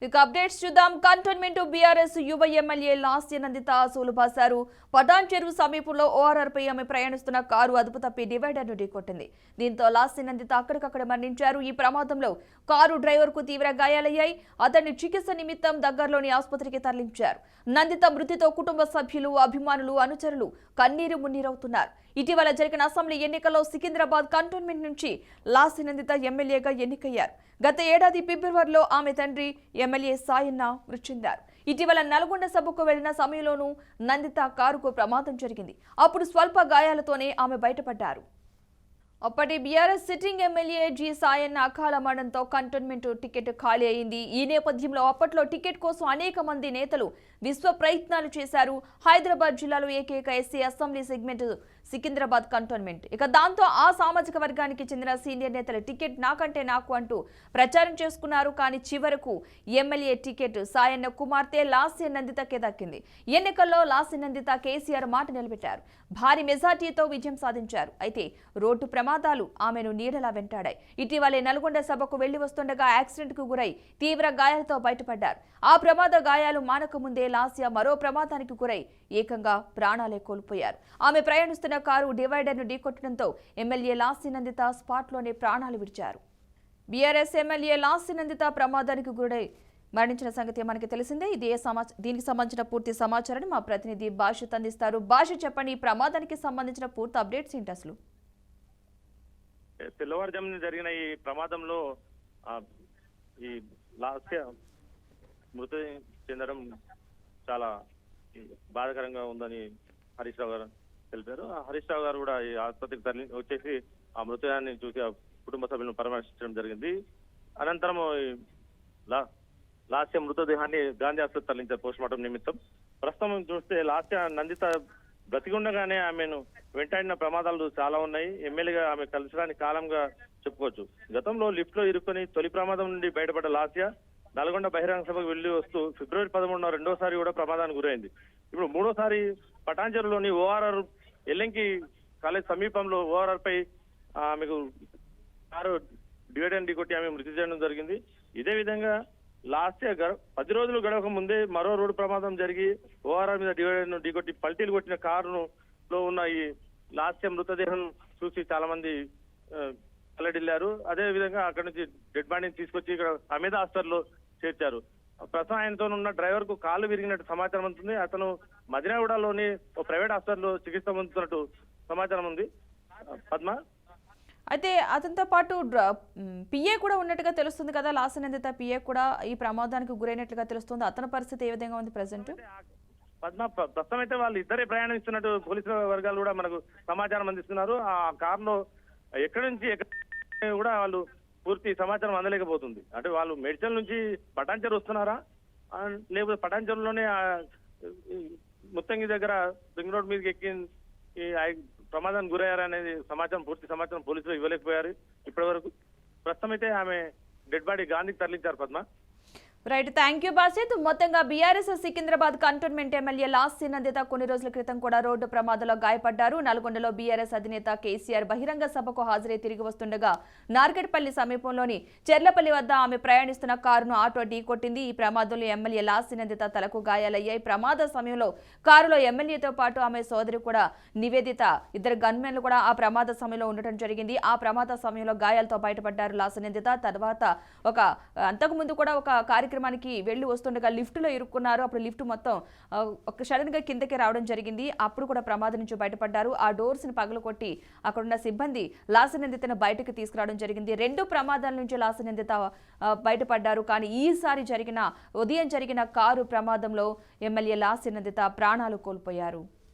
ఇక అప్డేట్స్ చూద్దాం. Cantonment BRS యువ ఎమ్మెల్యే లాస్య నందిత అసూలు బాసారు. పటాన్ చెరువు సమీపంలో ఓఆర్ఆర్ పై ఆమె ప్రయాణిస్తున్న కారు అదుపు తప్పి డివైడర్ను ఢీకొట్టింది. దీంతో లాస్య నందిత అక్కడికక్కడ మరణించారు. ఈ ప్రమాదంలో కారు డ్రైవర్ కు తీవ్ర గాయాలయ్యాయి. అతన్ని చికిత్స నిమిత్తం దగ్గరలోని ఆసుపత్రికి తరలించారు. నందిత మృతితో కుటుంబ సభ్యులు, అభిమానులు, అనుచరులు కన్నీరు మున్నీరవుతున్నారు. ఇటీవల జరిగిన అసెంబ్లీ ఎన్నికల్లో సికింద్రాబాద్ కంటోన్మెంట్ నుంచి లాస్య నందిత ఎమ్మెల్యేగా ఎన్నికయ్యారు. గత ఏడాది ఫిబ్రవరిలో ఆమె తండ్రి ఎమ్మెల్యే సాయన్న మృతి చెందారు. ఇటీవల నల్గొండ సభకు వెళ్లిన సమయంలోనూ నందిత కారుకు ప్రమాదం జరిగింది. అప్పుడు స్వల్ప గాయాలతోనే ఆమె బయటపడ్డారు. అప్పటి BRS sitting MLA G Sayanna అకాల మరణంతో కంటోన్మెంట్ టికెట్ ఖాళీ అయింది. ఈ నేపథ్యంలో అప్పట్లో టికెట్ కోసం అనేక మంది నేతలు విశ్వ ప్రయత్నాలు చేశారు. హైదరాబాద్ జిల్లాలో ఏకైక SC assembly segment Secunderabad cantonment. ఇక దాంతో ఆ సామాజిక వర్గానికి చెందిన సీనియర్ నేతలు టికెట్ నాకంటే నాకు అంటూ ప్రచారం చేసుకున్నారు. కానీ చివరకు ఎమ్మెల్యే టికెట్ సాయన్న కుమార్తె లాస్య నందితకే దక్కింది. ఎన్నికల్లో లాస్య నందిత కేసీఆర్ మాట నిలబెట్టారు. భారీ మెజార్టీతో విజయం సాధించారు. అయితే రోడ్డు ప్రమాదాలు ఆమెను నీడలా వెంటాడాయి. ఇటీవలే నల్గొండ సభకు వెళ్లి వస్తుండగా యాక్సిడెంట్ కు గురై తీవ్ర గాయాలతో బయటపడ్డారు. ఆ ప్రమాద గాయాలు మానక ముందే లాస్య మరో ప్రమాదానికి గురై ఏకంగా ప్రాణాలే కోల్పోయారు. ఆమె ప్రయాణిస్తున్న కారు డివైడర్ను ఢీకొట్టడంతో ఎమ్మెల్యే లాస్య నందిత స్పాట్లోనే ప్రాణాలు విడిచారు. బీఆర్ఎస్ ఎమ్మెల్యే లాస్య నందిత ప్రమాదానికి గురై మరణించిన సంగతి మనకి తెలిసిందే. దీనికి సంబంధించిన పూర్తి సమాచారాన్ని మా ప్రతినిధి భాష అందిస్తారు. భాష చెప్పండి, ఈ ప్రమాదానికి సంబంధించిన పూర్తి అప్డేట్స్ ఏంటి అసలు? తెల్లవారుజామున జరిగిన ఈ ప్రమాదంలో ఈ లాస్య మృతి చెందడం చాలా బాధాకరంగా ఉందని హరీష్ రావు గారు తెలిపారు. హరీష్ రావు గారు కూడా ఈ ఆసుపత్రికి వచ్చేసి ఆ మృతదేహాన్ని చూసి ఆ కుటుంబ సభ్యులను పరామర్శించడం జరిగింది. అనంతరం లాస్య మృతదేహాన్ని గాంధీ ఆసుపత్రి తరలించారు పోస్ట్ మార్టం నిమిత్తం. ప్రస్తుతం చూస్తే లాస్య నందిత బ్రతికుండగానే ఆమెను వెంటాడిన ప్రమాదాలు చాలా ఉన్నాయి. ఎమ్మెల్యేగా ఆమె కలిసడానికి కాలంగా చెప్పుకోవచ్చు. గతంలో లిఫ్ట్ లో ఇరుక్కొని తొలి ప్రమాదం నుండి బయటపడ్డ లాస్య నల్గొండ బహిరంగ సభకు వెళ్లి వస్తూ ఫిబ్రవరి 11న రెండోసారి కూడా ప్రమాదానికి గురైంది. ఇప్పుడు మూడోసారి పటాన్చెరులోని ఓఆర్ఆర్ ఎల్లంకి కాలేజ్ సమీపంలో ఓఆర్ఆర్ పై ఆమెకు కారు డివైడర్ ఢీకొట్టి ఆమె మృతి చెందడం జరిగింది. ఇదే విధంగా లాస్య 10 రోజులు గడవక ముందే మరో రోడ్డు ప్రమాదం జరిగి ఓఆర్ఆర్ మీద డివైడర్ ఢీకొట్టి పల్టీలు కొట్టిన కారులో ఉన్న ఈ లాస్య మృతదేహం చూసి చాలా మంది అల్లడిల్లారు. అదే విధంగా అక్కడ నుంచి డెడ్ బాడీని తీసుకొచ్చి ఇక్కడ అమీద హాస్పిటల్లో చేర్చారు. ప్రస్తుతం ఆయనతో ఉన్న డ్రైవర్ కు కాలు విరిగినట్టు సమాచారం ఉంటుంది. అతను మదినాగూడలోని ఒక ప్రైవేట్ హాస్పిటల్లో చికిత్స పొందుతున్నట్టు సమాచారం ఉంది. పద్మ, అయితే అతనితో పాటు పిఏ కూడా ఉన్నట్టుగా తెలుస్తుంది కదా, లాస్య నందిత పిఏ కూడా ఈ ప్రమాదానికి గురైనట్లుగా తెలుస్తుంది. అతని పరిస్థితి ఏ విధంగా ఉంది ప్రజెంట్? పద్మ, ప్రస్తుతం అయితే వాళ్ళు ఇద్దరే ప్రయాణిస్తున్నట్టు పోలీసు వర్గాలు కూడా మనకు సమాచారం అందిస్తున్నారు. ఆ కారులో ఎక్కడి నుంచి కూడా వాళ్ళు పూర్తి సమాచారం అందలేకపోతుంది. అంటే వాళ్ళు మేడ్చల్ నుంచి పటాన్చెరు వస్తున్నారా, లేకపోతే పటాన్చెరులోనే ముత్తంగి దగ్గర రింగ్ రోడ్ మీదకి ఎక్కి ప్రమాదానికి గురయ్యారా అనేది పూర్తి సమాచారం పోలీసులు ఇవ్వలేకపోయారు ఇప్పటి వరకు. ప్రస్తుతం అయితే ఆమె డెడ్ బాడీ గాంధీకి తరలించారు. Padma, right, thank you Basith. మొత్తంగా BRS Secunderabad cantonment MLA Lasya Nanditha కొన్ని రోజుల క్రితం కూడా రోడ్డు ప్రమాదంలో గాయపడ్డారు. నల్గొండలో బీఆర్ఎస్ అధినేత కేసీఆర్ బహిరంగ సభకు హాజరై తిరిగి వస్తుండగా నార్కెట్పల్లి సమీపంలోని చెర్లపల్లి వద్ద ఆమె ప్రయాణిస్తున్న కారును ఆటో ఢీకొట్టింది. ఈ ప్రమాదంలో ఎమ్మెల్యే లాస్య నందిత తలకు గాయాలయ్యాయి. ప్రమాద సమయంలో కారులో ఎమ్మెల్యేతో పాటు ఆమె సోదరి కూడా నివేదిత, ఇద్దరు గన్మెన్లు కూడా ఆ ప్రమాద సమయంలో ఉండటం జరిగింది. ఆ ప్రమాద సమయంలో గాయాలతో బయటపడ్డారు లాస్య నందిత. తర్వాత అంతకుముందు కూడా ఒక కార్యక్రమానికి వెళ్లి వస్తుండగా లిఫ్ట్ లో ఇరుక్కున్నారు. అప్పుడు లిఫ్ట్ మొత్తం ఒక సడన్ గా కిందకి రావడం జరిగింది. అప్పుడు కూడా ప్రమాదం నుంచి బయటపడ్డారు. ఆ డోర్స్ ని పగలకొట్టి అక్కడున్న సిబ్బంది లాస్య నందితను బయటకు తీసుకురావడం జరిగింది. 2 ప్రమాదాల నుంచి లాస్య నందిత బయటపడ్డారు. కానీ ఈసారి ఉదయం జరిగిన కారు ప్రమాదంలో ఎమ్మెల్యే లాస్య నందిత ప్రాణాలు కోల్పోయారు.